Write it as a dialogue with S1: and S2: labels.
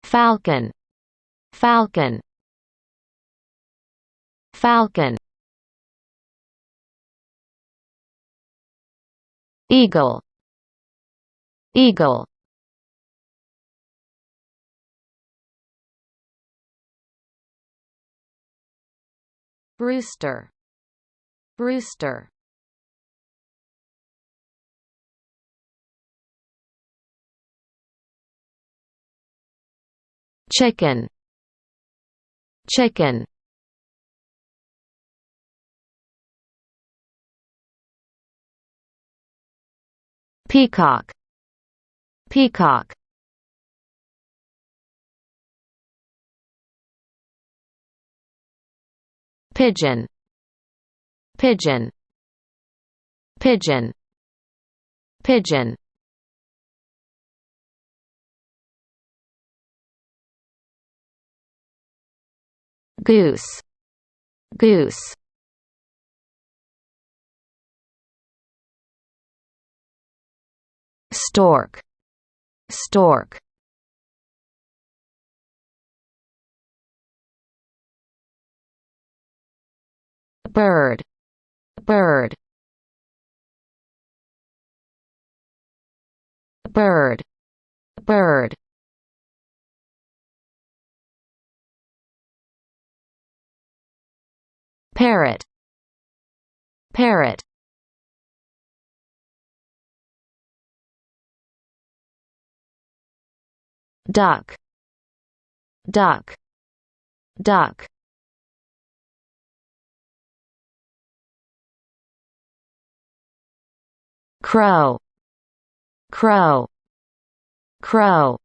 S1: falcon, falcon, falcon, eagle, eagle, rooster, rooster, chicken, chicken, peacock, peacock, pigeon, pigeon, pigeon, pigeon, goose, goose, stork, stork, bird, bird, bird, bird, parrot, parrot, duck, duck, duck, crow, crow, crow,